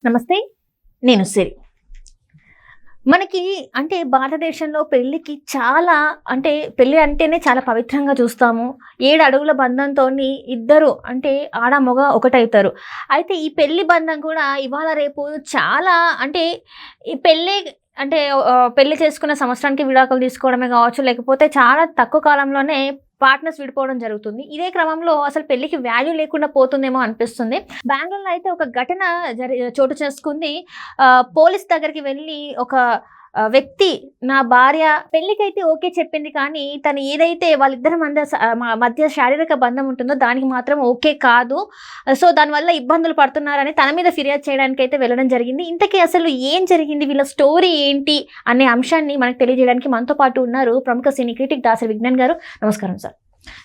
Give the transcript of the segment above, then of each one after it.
నమస్తే. నేను సిరి. మనకి భారతదేశంలో పెళ్ళికి చాలా పెళ్లి అంటేనే చాలా పవిత్రంగా చూస్తాము. 7 అడుగుల బంధంతోని ఇద్దరు ఆడ, మగ ఒకటైతారు. అయితే ఈ పెళ్లి బంధం కూడా ఇవాళ రేపు చాలా ఈ పెళ్లి చేసుకున్న సంవత్సరానికి విడాకులు తీసుకోవడమే కావచ్చు, లేకపోతే చాలా తక్కువ కాలంలోనే పార్ట్నర్స్ విడిపోవడం జరుగుతుంది. ఇదే క్రమంలో అసలు పెళ్ళికి వాల్యూ లేకుండా పోతుందేమో అనిపిస్తుంది. బెంగుళూరులో అయితే ఒక ఘటన చోటు చేసుకుంది. పోలీస్ దగ్గరికి వెళ్ళి ఒక వ్యక్తి నా భార్య పెళ్ళికైతే ఓకే చెప్పింది, కానీ తను ఏదైతే వాళ్ళిద్దరి మధ్య శారీరక బంధం ఉంటుందో దానికి మాత్రం ఓకే కాదు. సో దానివల్ల ఇబ్బందులు పడుతున్నారని తన మీద ఫిర్యాదు చేయడానికి అయితే వెళ్ళడం జరిగింది. ఇంతకీ అసలు ఏం జరిగింది, వీళ్ళ స్టోరీ ఏంటి అనే అంశాన్ని మనకు తెలియజేయడానికి మనతో పాటు ఉన్నారు ప్రముఖ సినీ క్రిటిక్ దాసరి విజ్ఞాన్ గారు. నమస్కారం సార్.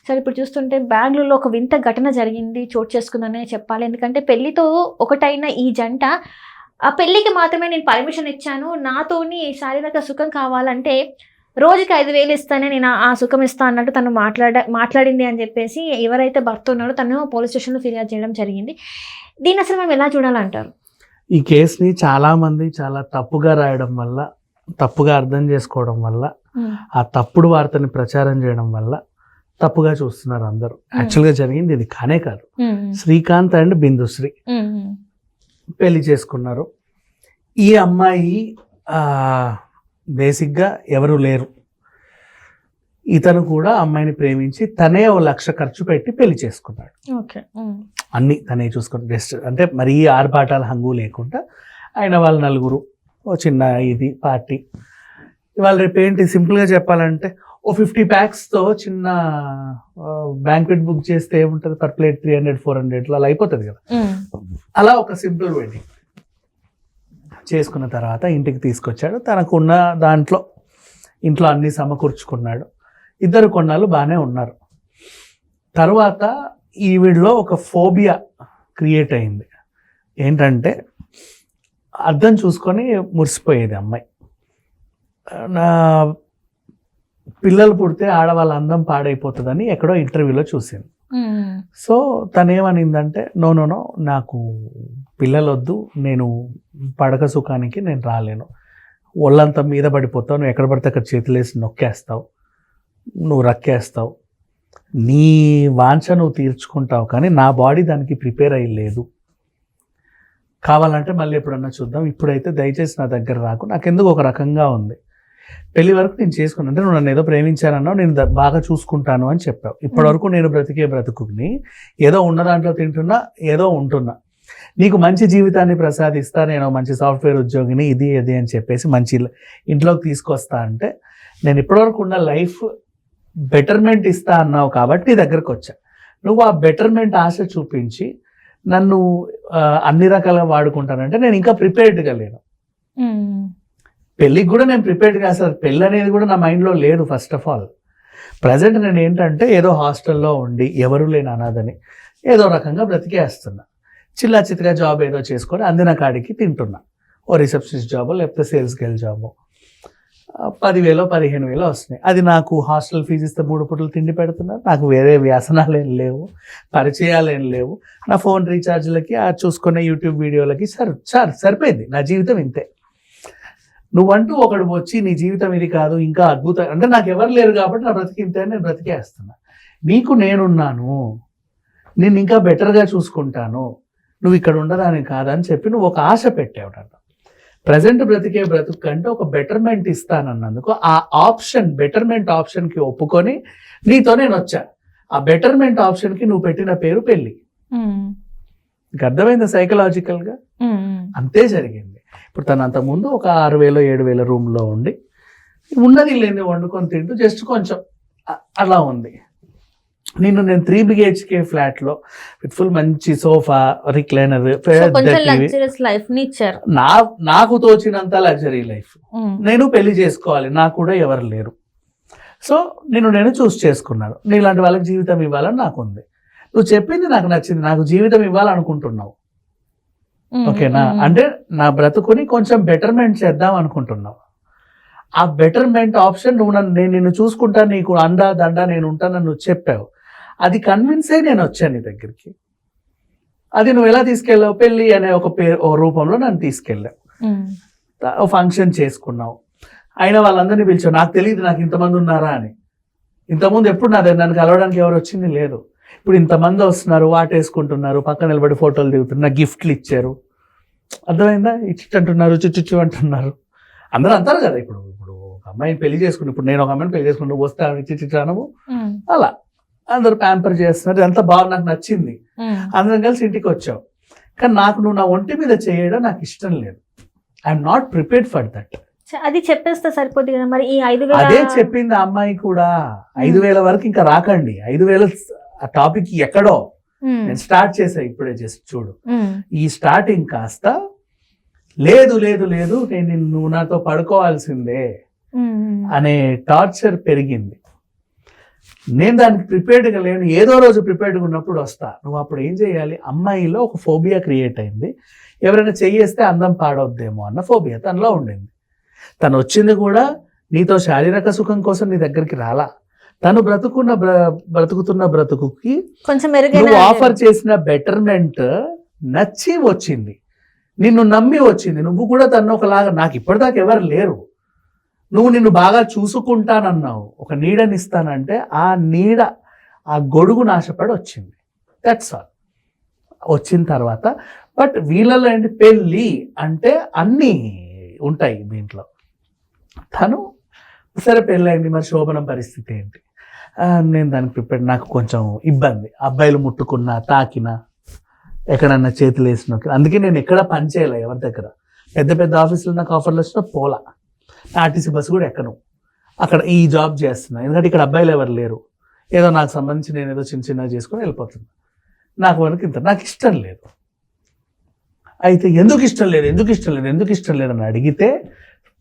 సార్, ఇప్పుడు చూస్తుంటే బెంగళూరులో ఒక వింత ఘటన జరిగింది, చోటు చేసుకుందనే చెప్పాలి. ఎందుకంటే పెళ్లితో ఒకటైన ఈ జంట ఆ పెళ్ళికి మాత్రమే నేను పర్మిషన్ ఇచ్చాను, నాతోని శారీరక సుఖం కావాలంటే రోజుకి 5,000 ఇస్తానే నేను ఆ సుఖం ఇస్తా అన్నట్టు తను మాట్లాడింది అని చెప్పేసి ఎవరైతే భర్త ఉన్నాడో తను పోలీస్ స్టేషన్లో ఫిర్యాదు చేయడం జరిగింది. దీన్ని అసలు మనం ఎలా చూడాలంటారు? ఈ కేసుని చాలామంది చాలా తప్పుగా రాయడం వల్ల, తప్పుగా అర్థం చేసుకోవడం వల్ల, ఆ తప్పుడు వార్తని ప్రచారం చేయడం వల్ల తప్పుగా చూస్తున్నారు అందరూ. యాక్చువల్గా జరిగింది ఇది కానే కాదు. శ్రీకాంత్ అండ్ బిందుశ్రీ పెళ్లి చేసుకున్నారు. ఈ అమ్మాయి బేసిక్గా ఎవరు లేరు. ఇతను కూడా అమ్మాయిని ప్రేమించి తనే 1,00,000 ఖర్చు పెట్టి పెళ్లి చేసుకున్నాడు. అన్నీ తనే చూసుకుని బెస్ట్ మరీ ఆర్భాటాలు హంగు లేకుండా ఆయన వాళ్ళ నలుగురు ఓ చిన్న ఇది పార్టీ. ఇవాళ రేపు ఏంటి సింపుల్గా చెప్పాలంటే 50 ప్యాక్స్తో చిన్న బ్యాంక్వెట్ బుక్ చేస్తే ఏముంటుంది, పర్ ప్లేట్ 300-400 అలా అయిపోతుంది కదా. అలా ఒక సింపుల్ వెడ్డింగ్ చేసుకున్న తర్వాత ఇంటికి తీసుకొచ్చాడు. తనకున్న దాంట్లో ఇంట్లో అన్ని సమకూర్చుకున్నాడు. ఇద్దరు కొన్నాళ్ళు బాగానే ఉన్నారు. తర్వాత ఈవిడలో ఒక ఫోబియా క్రియేట్ అయింది. ఏంటంటే అద్దం చూసుకొని మురిసిపోయేది అమ్మాయి. నా పిల్లలు పుడితే ఆడవాళ్ళ అందం పాడైపోతుందని ఎక్కడో ఇంటర్వ్యూలో చూసింది. సో తనేమనిందంటే నో నాకు పిల్లలు వద్దు, నేను పడక సుఖానికి నేను రాలేను, ఒళ్ళంతా మీద పడిపోతావు, నువ్వు ఎక్కడ పడితే అక్కడ చేతులేసి నొక్కేస్తావు, నువ్వు రక్కేస్తావు, నీ వాంఛ నువ్వు తీర్చుకుంటావు, కానీ నా బాడీ దానికి ప్రిపేర్ అయ్యలేదు, కావాలంటే మళ్ళీ ఎప్పుడన్నా చూద్దాం, ఇప్పుడైతే దయచేసి నా దగ్గర రాకు, నాకెందుకు ఒక రకంగా ఉంది, పెళ్లి వరకు నేను చేసుకున్నా, అంటే నువ్వు నన్ను ఏదో ప్రేమించానన్నావు, నేను బాగా చూసుకుంటాను అని చెప్పావు. ఇప్పటివరకు నేను బ్రతికే బ్రతుకుని ఏదో ఉన్న దాంట్లో తింటున్నా, ఏదో ఉంటున్నా, నీకు మంచి జీవితాన్ని ప్రసాదిస్తా, నేను మంచి సాఫ్ట్వేర్ ఉద్యోగిని, ఇది అని చెప్పేసి మంచి ఇంట్లోకి తీసుకొస్తా అంటే నేను ఇప్పటివరకు ఉన్న లైఫ్ బెటర్మెంట్ ఇస్తా అన్నావు కాబట్టి దగ్గరకు వచ్చా. నువ్వు ఆ బెటర్మెంట్ ఆశ చూపించి నన్ను అన్ని రకాలుగా వాడుకుంటానంటే నేను ఇంకా ప్రిపేర్డ్గా లేను. పెళ్ళికి కూడా నేను ప్రిపేర్డ్గా, అసలు పెళ్ళి అనేది కూడా నా మైండ్లో లేదు. ఫస్ట్ ఆఫ్ ఆల్ ప్రజెంట్ నేను ఏంటంటే ఏదో హాస్టల్లో ఉండి ఎవరు లేని అనాథని ఏదో రకంగా బ్రతికేస్తున్నా. చిల్లా చిత్తుగా జాబ్ ఏదో చేసుకొని అందిన కాడికి తింటున్నా. ఓ రిసెప్షనిస్ట్ జాబో లేకపోతే సేల్స్ గర్ల్ జాబో 10,000-15,000 వస్తున్నాయి. అది నాకు హాస్టల్ ఫీజు ఇస్తే 3 పూటలు తిండి పెడుతున్నారు. నాకు వేరే వ్యసనాలు ఏం లేవు, పరిచయాలు ఏం లేవు. నా ఫోన్ రీఛార్జ్లకి, ఆ చూసుకునే యూట్యూబ్ వీడియోలకి సరిపోయింది. నా జీవితం ఇంతే. నువ్వంటూ ఒకడు వచ్చి నీ జీవితం ఇది కాదు ఇంకా అద్భుతం అంటే నాకు ఎవరు లేరు కాబట్టి నా బ్రతికింతే అని నేను బ్రతికేస్తున్నా. నీకు నేనున్నాను, నేను ఇంకా బెటర్గా చూసుకుంటాను, నువ్వు ఇక్కడ ఉండడానికి కాదని చెప్పి నువ్వు ఒక ఆశ పెట్టావుట. ప్రజెంట్ బ్రతికే బ్రతుకు కంటే ఒక బెటర్మెంట్ ఇస్తానన్నందుకు ఆ ఆప్షన్, బెటర్మెంట్ ఆప్షన్కి ఒప్పుకొని నీతో నేను వచ్చా. ఆ బెటర్మెంట్ ఆప్షన్కి నువ్వు పెట్టిన పేరు పెళ్ళి. నీకు అర్థమైందా సైకలాజికల్గా? అంతే జరిగింది. ఇప్పుడు తను అంతకుముందు ఒక 6,000-7,000 రూమ్లో ఉండి ఉన్నది లేని వండుకొని తింటూ జస్ట్ కొంచెం అలా ఉంది. నేను 3 BHK ఫ్లాట్లో విత్ ఫుల్ మంచి సోఫా, రిక్లైనర్, నాకు తోచినంత లగ్జరీ లైఫ్. నేను పెళ్లి చేసుకోవాలి, నాకు కూడా ఎవరు లేరు. సో నేను చూస్ చేసుకున్నాను. నీలాంటి వాళ్ళకి జీవితం ఇవ్వాలని నాకు ఉంది. నువ్వు చెప్పింది నాకు నచ్చింది, నాకు జీవితం ఇవ్వాలనుకుంటున్నావు, ఓకేనా? అంటే నా బ్రతుకుని కొంచెం బెటర్మెంట్ చేద్దాం అనుకుంటున్నావు. ఆ బెటర్మెంట్ ఆప్షన్ నేను నిన్ను చూసుకుంటా, నీకు అండా దండా నేను ఉంటానని నువ్వు చెప్పావు. అది కన్విన్స్ అయ్యి నేను వచ్చాను నీ దగ్గరికి. అది నువ్వు ఎలా తీసుకెళ్ళావు? పెళ్ళి అనే ఒక పేరు ఓ రూపంలో నన్ను తీసుకెళ్ళావు. ఫంక్షన్ చేసుకున్నావు, అయినా వాళ్ళందరినీ పిలిచావు. నాకు తెలియదు నాకు ఇంతమంది ఉన్నారా అని. ఇంతకుముందు ఎప్పుడు నన్ను కలవడానికి ఎవరు వచ్చింది లేదు. ఇప్పుడు ఇంతమంది వస్తున్నారు, వాటేసుకుంటున్నారు, పక్కన నిలబడి ఫోటోలు దిగుతున్నారు, గిఫ్ట్లు ఇచ్చారు. అర్థమైందా? ఇచ్చి అంటున్నారు, చుచ్చు అంటున్నారు. అందరూ అంటారు కదా. ఇప్పుడు ఇప్పుడు ఒక అమ్మాయిని పెళ్లి చేసుకుని, ఇప్పుడు నేను ఒక అమ్మాయిని పెళ్లి చేసుకుని నువ్వు వస్తా ఇచ్చి అనవు. అలా అందరూ ప్యాంపర్ చేస్తున్నారు. ఎంత బాగా నాకు నచ్చింది. అందరం కలిసి ఇంటికి వచ్చావు. కానీ నాకు నువ్వు నా ఒంటి మీద చేయడం నాకు ఇష్టం లేదు. I'm not prepared for that. అది చెప్పేస్తే సరిపోద్ది కదా. మరి ఈ 5,000 అదే చెప్పింది ఆ అమ్మాయి కూడా. 5,000 వరకు ఇంకా రాకండి. 5,000 ఆ టాపిక్ ఎక్కడో నేను స్టార్ట్ చేసా ఇప్పుడే. జస్ట్ చూడు, ఈ స్టార్టింగ్ కాస్త లేదు లేదు లేదు నువ్వు నాతో పడుకోవాల్సిందే అనే టార్చర్ పెరిగింది. నేను దానికి ప్రిపేర్డ్గా లేను. ఏదో రోజు ప్రిపేర్డ్గా ఉన్నప్పుడు వస్తా. నువ్వు అప్పుడు ఏం చేయాలి? అమ్మాయిలో ఒక ఫోబియా క్రియేట్ అయింది. ఎవరైనా చెయ్యేస్తే అందం పాడవద్దేమో అన్న ఫోబియా తనలో ఉండింది. తను వచ్చింది కూడా నీతో శారీరక సుఖం కోసం నీ దగ్గరికి రాలా. తను బ్రతుకుతున్న బ్రతుకుకి కొంచెం నువ్వు ఆఫర్ చేసిన బెటర్మెంట్ నచ్చి వచ్చింది, నిన్ను నమ్మి వచ్చింది. నువ్వు కూడా తను ఒకలాగా, నాకు ఇప్పటిదాకా ఎవరు లేరు, నువ్వు నిన్ను బాగా చూసుకుంటానన్నావు, ఒక నీడనిస్తానంటే ఆ నీడ, ఆ గొడుగు నాశపడి వచ్చింది. That's all. వచ్చిన తర్వాత బట్ వీళ్ళలో ఏంటి, పెళ్ళి అంటే అన్నీ ఉంటాయి దీంట్లో. తను సరే పెళ్ళైంది, మరి శోభనం పరిస్థితి ఏంటి? నేను దానికి ప్రిపేర్. నాకు కొంచెం ఇబ్బంది, అబ్బాయిలు ముట్టుకున్నా, తాకినా, ఎక్కడన్నా చేతులు వేసిన. అందుకే నేను ఎక్కడ పని చేయలే ఎవరి దగ్గర. పెద్ద పెద్ద ఆఫీసులో నాకు ఆఫర్లు వచ్చినా పోలా. ఆర్టీసీ బస్సు కూడా ఎక్కను. అక్కడ ఈ జాబ్ చేస్తున్నా, ఎందుకంటే ఇక్కడ అబ్బాయిలు ఎవరు లేరు. ఏదో నాకు సంబంధించి నేను ఏదో చిన్న చిన్నగా చేసుకొని వెళ్ళిపోతున్నా. నాకు వరకు ఇంత నాకు ఇష్టం లేదు. అయితే ఎందుకు ఇష్టం లేదు అని అడిగితే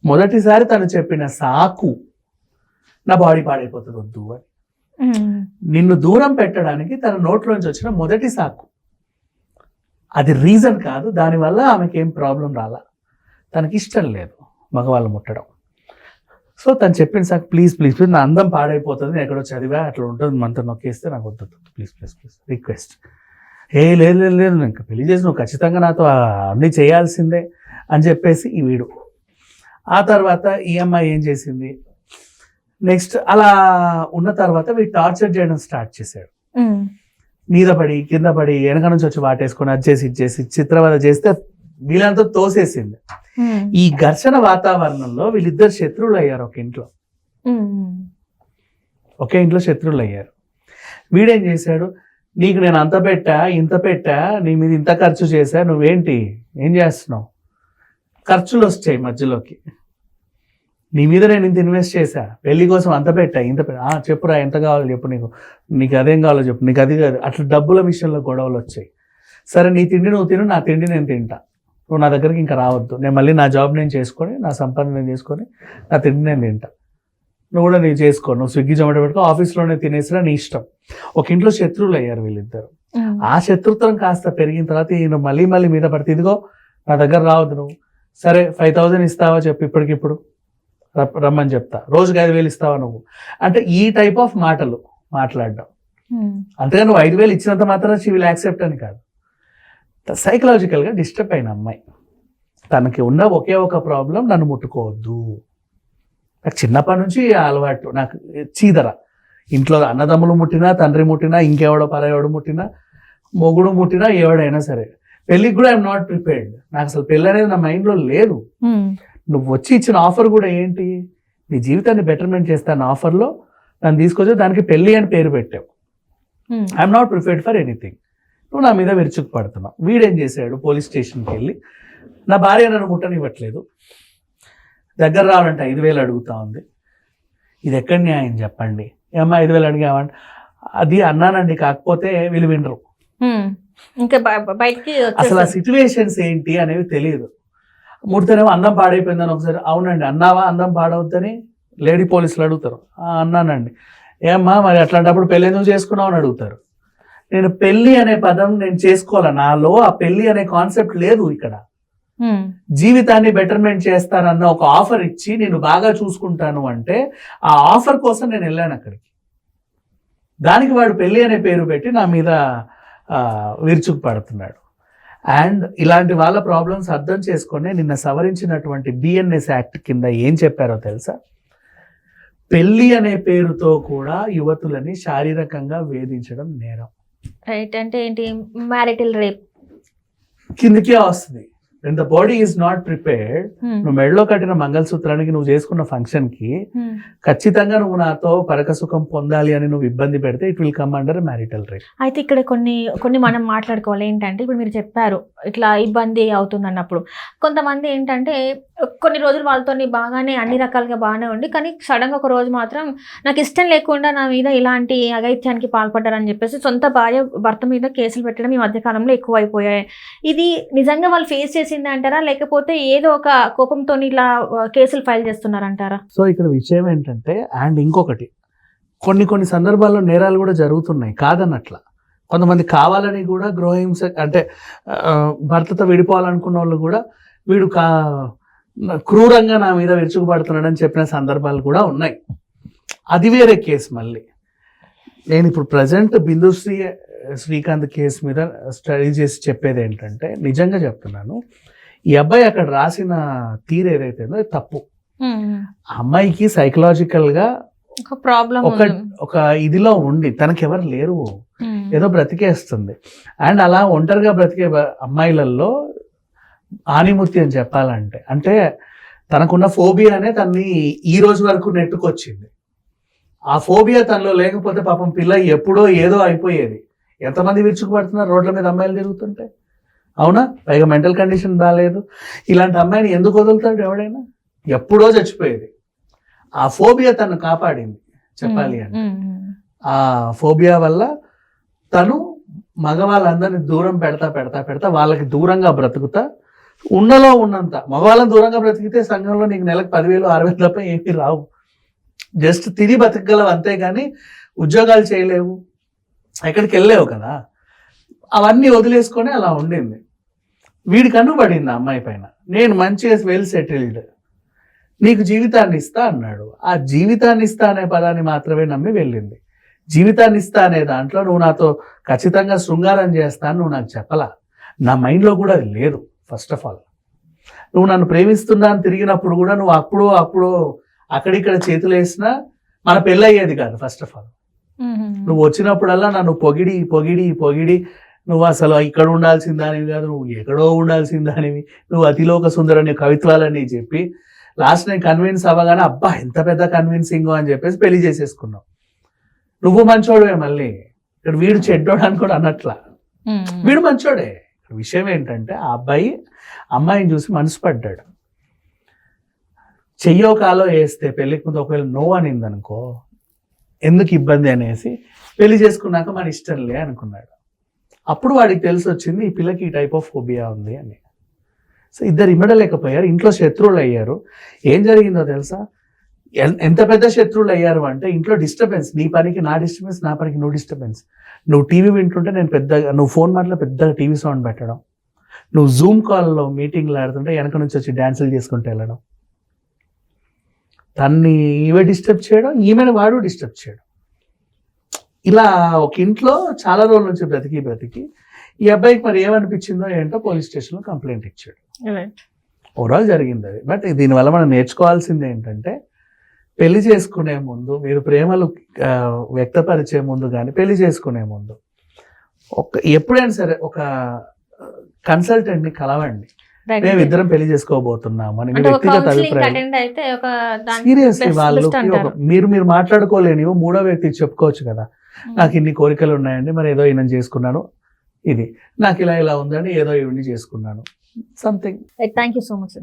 మొదటిసారి తను చెప్పిన సాకు, నా బాడీ పాడైపోతుంది వద్దు అని. నిన్ను దూరం పెట్టడానికి తన నోట్లోంచి వచ్చిన మొదటి సాకు. అది రీజన్ కాదు. దానివల్ల ఆమెకి ఏం ప్రాబ్లం రాలా. తనకి ఇష్టం లేదు మగవాళ్ళు ముట్టడం. సో తను చెప్పిన సాకు, ప్లీజ్ ప్లీజ్ ప్లీజ్, నా అందం పాడైపోతుంది, నేను ఎక్కడో చదివా అట్లా ఉంటుంది, మనతో నొక్కేస్తే నాకు వద్దు, ప్లీజ్ ప్లీజ్ ప్లీజ్ రిక్వెస్ట్. లేదు లేదు లేదు, ఇంకా పెళ్లి చేసి నువ్వు ఖచ్చితంగా నాతో అన్నీ చేయాల్సిందే అని చెప్పేసి ఈ వీడు. ఆ తర్వాత ఈ అమ్మాయి ఏం చేసింది నెక్స్ట్, అలా ఉన్న తర్వాత వీడు టార్చర్ చేయడం స్టార్ట్ చేశాడు. మీద పడి కింద పడి వెనక నుంచి వచ్చి వాటేసుకొని అది చేసి ఇది చేసి చిత్రవద చేస్తే వీళ్ళంతా తోసేసింది. ఈ ఘర్షణ వాతావరణంలో వీళ్ళిద్దరు శత్రువులు అయ్యారు. ఒకే ఇంట్లో శత్రువులు అయ్యారు. వీడేం చేశాడు, నీకు నేను అంత పెట్టా ఇంత పెట్టా, నీ మీద ఇంత ఖర్చు చేశా, నువ్వేంటి ఏం చేస్తున్నావు? ఖర్చులు వచ్చాయి మధ్యలోకి. నీ మీద నేను ఇంత ఇన్వెస్ట్ చేశా, పెళ్లి కోసం అంత పెట్టా ఇంత పెట్టా, చెప్పురా ఎంత కావాలో చెప్పు, నీకు అదేం కావాలో చెప్పు, నీకు అది కాదు. అట్లా డబ్బుల విషయంలో గొడవలు వచ్చాయి. సరే నీ తిండి నువ్వు తిను, నా తిండి నేను తింటా, నువ్వు నా దగ్గరికి ఇంకా రావద్దు, నేను మళ్ళీ నా జాబ్ నేను చేసుకొని, నా సంపాదన నేను చేసుకొని, నా తిండి నేను తింటా, నువ్వు కూడా నేను చేసుకో, నువ్వు స్విగ్గీ జొమాటో పెట్టుకో, ఆఫీస్లోనే తినేసినా నీ ఇష్టం. ఒక ఇంట్లో శత్రువులు అయ్యారు వీళ్ళిద్దరు. ఆ శత్రుత్వం కాస్త పెరిగిన తర్వాత ఈయన మళ్ళీ మీద పడితే, ఇదిగో నా దగ్గర రావద్దు నువ్వు, సరే 5,000 ఇస్తావా చెప్పు, ఇప్పటికిప్పుడు రమ్మని చెప్తా, రోజుకి 5,000 ఇస్తావా నువ్వు అంటే, ఈ టైప్ ఆఫ్ మాటలు మాట్లాడడం. అంతేగా నువ్వు 5,000 ఇచ్చినంత మాత్రం షీ విల్ యాక్సెప్ట్ అని కాదు. సైకలాజికల్గా డిస్టర్బ్ అయిన అమ్మాయి. తనకి ఉన్న ఒకే ఒక ప్రాబ్లం, నన్ను ముట్టుకోవద్దు. నాకు చిన్నప్పటి నుంచి అలవాటు, నాకు చీదర. ఇంట్లో అన్నదమ్ములు ముట్టినా, తండ్రి ముట్టినా, ఇంకెవడో పరాయవాడు ముట్టినా, మొగుడు ముట్టినా, ఎవడైనా సరే, పెళ్ళికి కూడా ఐఎమ్ నాట్ ప్రిపేర్డ్. నాకు అసలు పెళ్ళి అనేది నా మైండ్లో లేదు. నువ్వు వచ్చి ఇచ్చిన ఆఫర్ కూడా ఏంటి, నీ జీవితాన్ని బెటర్మెంట్ చేస్తాను ఆఫర్లో నన్ను తీసుకొచ్చి దానికి పెళ్ళి అని పేరు పెట్టావు. I'm not prepared for anything. నువ్వు నా మీద విరుచుకు పడుతున్నావు. వీడేం చేశాడు, పోలీస్ స్టేషన్కి వెళ్ళి, నా భార్య నన్ను ముట్టనివ్వట్లేదు, దగ్గర రావాలంటే 5,000 అడుగుతా ఉంది, ఇది ఎక్కడ న్యాయం చెప్పండి. ఏమ్మా 5,000 అడిగామంటే, అది అన్నానండి, కాకపోతే వీళ్ళు వినరు. ఇంకా బయటికి అసలు ఆ సిచ్యువేషన్స్ ఏంటి అనేవి తెలియదు. ముడితేనేమో అందం పాడైపోయిందని ఒకసారి, అవునండి అన్నావా అందం పాడవద్దని లేడీ పోలీసులు అడుగుతారు. అన్నానండి. ఏమ్మా మరి అట్లాంటప్పుడు పెళ్ళి ఎందుకు చేసుకున్నావు అని అడుగుతారు. నేను పెళ్ళి అనే పదం నేను చేసుకోవాలా, నాలో ఆ పెళ్ళి అనే కాన్సెప్ట్ లేదు ఇక్కడ. జీవితాన్ని బెటర్మెంట్ చేస్తానన్న ఒక ఆఫర్ ఇచ్చి నేను బాగా చూసుకుంటాను అంటే, ఆ ఆఫర్ కోసం నేను వెళ్ళాను అక్కడికి. దానికి వాడు పెళ్ళి అనే పేరు పెట్టి నా మీద విరుచుకు పడుతున్నాడు. అండ్ ఇలాంటి వాళ్ళ ప్రాబ్లమ్స్ అర్థం చేసుకొని నిన్న సవరించినటువంటి బిఎన్ఎస్ యాక్ట్ కింద ఏం చెప్పారో తెలుసా? పెళ్లి అనే పేరుతో కూడా యువతులని శారీరకంగా వేధించడం నేరం. రైట్. అంటే ఏంటి? మ్యారిటల్ రేప్ కిందకే వస్తుంది. when the body is not prepared, నువ్వు మెడలో కట్టిన మంగళసూత్రానికి, నువ్వు చేసుకున్న ఫంక్షన్ కి ఖచ్చితంగా నువ్వు నాతో పరక సుఖం పొందాలి అని నువ్వు ఇబ్బంది పెడితే it will come under marital rape. అయితే ఇక్కడ కొన్ని మనం మాట్లాడుకోవాలి. ఏంటంటే ఇప్పుడు మీరు చెప్పారు ఇట్లా ఇబ్బంది అవుతుంది అన్నప్పుడు, కొంతమంది ఏంటంటే కొన్ని రోజులు వాళ్ళతో బాగానే అన్ని రకాలుగా బాగానే ఉండి, కానీ సడన్గా ఒక రోజు మాత్రం నాకు ఇష్టం లేకుండా నా మీద ఇలాంటి అఘాయిత్యానికి పాల్పడ్డారని చెప్పేసి సొంత భార్య భర్త మీద కేసులు పెట్టడం ఈ మధ్యకాలంలో ఎక్కువైపోయాయి. ఇది నిజంగా వాళ్ళు ఫేస్ చేసింది అంటారా, లేకపోతే ఏదో ఒక కోపంతో ఇలా కేసులు ఫైల్ చేస్తున్నారంటారా? సో ఇక్కడ విషయం ఏంటంటే, అండ్ ఇంకొకటి, కొన్ని సందర్భాల్లో నేరాలు కూడా జరుగుతున్నాయి కాదన్నట్ల. కొంతమంది కావాలని కూడా గృహహింస, అంటే భర్తతో విడిపోవాలనుకున్న వాళ్ళు కూడా వీడు క్రూరంగా నా మీద విరుచుకుపడుతున్నాడని చెప్పిన సందర్భాలు కూడా ఉన్నాయి. అది వేరే కేసు. మళ్ళీ నేను ఇప్పుడు ప్రజెంట్ బిందుశ్రీ శ్రీకాంత్ కేసు మీద స్టడీ చేసి చెప్పేది ఏంటంటే, నిజంగా చెప్తున్నాను, ఈ అబ్బాయి అక్కడ రాసిన తీరు ఏదైతే ఉందో తప్పు. అమ్మాయికి సైకలాజికల్ గా ప్రాబ్లం ఒక ఇదిలో ఉండి తనకెవరు లేరు, ఏదో బ్రతికేస్తుంది. అండ్ అలా ఒంటరిగా బ్రతికే అమ్మాయిలలో ఆనిముత్తి అని చెప్పాలంటే, అంటే తనకున్న ఫోబియానే తన్ని ఈ రోజు వరకు నెట్టుకొచ్చింది. ఆ ఫోబియా తనలో లేకపోతే పాపం పిల్ల ఎప్పుడో ఏదో అయిపోయేది. ఎంతమంది విరుచుకుపడుతున్నారు రోడ్ల మీద అమ్మాయిలు తిరుగుతుంటే, అవునా? పైగా మెంటల్ కండిషన్ బాగాలేదు. ఇలాంటి అమ్మాయిని ఎందుకు వదులుతాడు ఎవడైనా? ఎప్పుడో చచ్చిపోయేది. ఆ ఫోబియా తను కాపాడింది చెప్పాలి అంటే. ఆ ఫోబియా వల్ల తను మగవాళ్ళందరినీ దూరం పెడతా వాళ్ళకి దూరంగా బ్రతుకుతా, ఉన్నలో ఉన్నంత మగవాళ్ళని దూరంగా బ్రతికితే సంఘంలో నీకు నెలకు 10,000 6,000 తప్ప ఏమీ రావు. జస్ట్ తిని బతకగలవు అంతేగాని ఉద్యోగాలు చేయలేవు, ఎక్కడికి వెళ్ళలేవు కదా. అవన్నీ వదిలేసుకొని అలా ఉండింది. వీడికి అనుబడింది అమ్మాయి పైన. నేను మంచిగా వెల్ సెటిల్డ్, నీకు జీవితాన్ని ఇస్తా అన్నాడు. ఆ జీవితాన్ని ఇస్తా అనే పదాన్ని మాత్రమే నమ్మి వెళ్ళింది. జీవితాన్ని ఇస్తా అనే దాంట్లో నువ్వు నాతో ఖచ్చితంగా శృంగారం చేస్తాను నువ్వు నాకు చెప్పలా. నా మైండ్లో కూడా అది లేదు. ఫస్ట్ ఆఫ్ ఆల్ నువ్వు నన్ను ప్రేమిస్తున్నా అని తిరిగినప్పుడు కూడా నువ్వు అప్పుడు అక్కడిక్కడ చేతులు వేసినా మన పెళ్ళి అయ్యేది కాదు. ఫస్ట్ ఆఫ్ ఆల్ నువ్వు వచ్చినప్పుడల్లా నన్ను పొగిడి నువ్వు అసలు ఇక్కడ ఉండాల్సిన దానివి కాదు, నువ్వు ఎక్కడో ఉండాల్సిన దానివి, నువ్వు అతిలోక సుందరని కవిత్వాలని చెప్పి లాస్ట్ నేను కన్విన్స్ అవ్వగానే అబ్బా ఎంత పెద్ద కన్విన్సింగో అని చెప్పేసి పెళ్లి చేసేసుకున్నావు. నువ్వు మంచోడువే. మళ్ళీ ఇక్కడ వీడు చెడ్డోడు అని కూడా అన్నట్లా, వీడు మంచోడే. విషయం ఏంటంటే ఆ అబ్బాయి అమ్మాయిని చూసి మనసు పడ్డాడు. చెయ్యో కాలో వేస్తే పెళ్లికి ముందు ఒకవేళ నో అనింది అనుకో, ఎందుకు ఇబ్బంది అనేసి పెళ్లి చేసుకున్నాక మన ఇష్టంలే అనుకున్నాడు. అప్పుడు వాడికి తెలిసి వచ్చింది ఈ పిల్లకి ఈ టైప్ ఆఫ్ ఫోబియా ఉంది అని. సో ఇద్దరు ఇమ్మడలేకపోయారు, ఇంట్లో శత్రువులు అయ్యారు. ఏం జరిగిందో తెలుసా? ఎంత పెద్ద శత్రువులు అయ్యారు అంటే ఇంట్లో డిస్టర్బెన్స్, నీ పనికి నా డిస్టర్బెన్స్, నా పనికి నువ్వు డిస్టర్బెన్స్. నువ్వు టీవీ వింటుంటే నేను పెద్దగా, నువ్వు ఫోన్ మాటలో పెద్దగా టీవీ సౌండ్ పెట్టడం, నువ్వు జూమ్ కాల్లో మీటింగ్లు ఆడుతుంటే వెనక నుంచి వచ్చి డ్యాన్సులు చేసుకుంటూ వెళ్ళడం, తన్ని ఈమె డిస్టర్బ్ చేయడం, ఈమెను వాడు డిస్టర్బ్ చేయడం. ఇలా ఒక ఇంట్లో చాలా రోజుల నుంచి బ్రతికి ఈ అబ్బాయికి మరి ఏమనిపించిందో ఏంటో పోలీస్ స్టేషన్లో కంప్లైంట్ ఇచ్చాడు. ఓవరాల్ జరిగింది అది. బట్ దీనివల్ల మనం నేర్చుకోవాల్సింది ఏంటంటే, పెళ్లి చేసుకునే ముందు, మీరు ప్రేమలు వ్యక్తపరిచే ముందు కానీ పెళ్లి చేసుకునే ముందు ఎప్పుడైనా సరే ఒక కన్సల్టెంట్ని కలవండి. మేము ఇద్దరం పెళ్లి చేసుకోబోతున్నాము అని మీ వ్యక్తిగత అభిప్రాయం. సీరియస్లీ వాళ్ళకి మీరు మాట్లాడుకోలేనివి మూడో వ్యక్తికి చెప్పుకోవచ్చు కదా. నాకు ఇన్ని కోరికలు ఉన్నాయండి, మరి ఏదో ఈయన చేసుకున్నాను, ఇది నాకు ఇలా ఉందని ఏదో ఇవన్నీ చేసుకున్నాను, something. Thank you so much.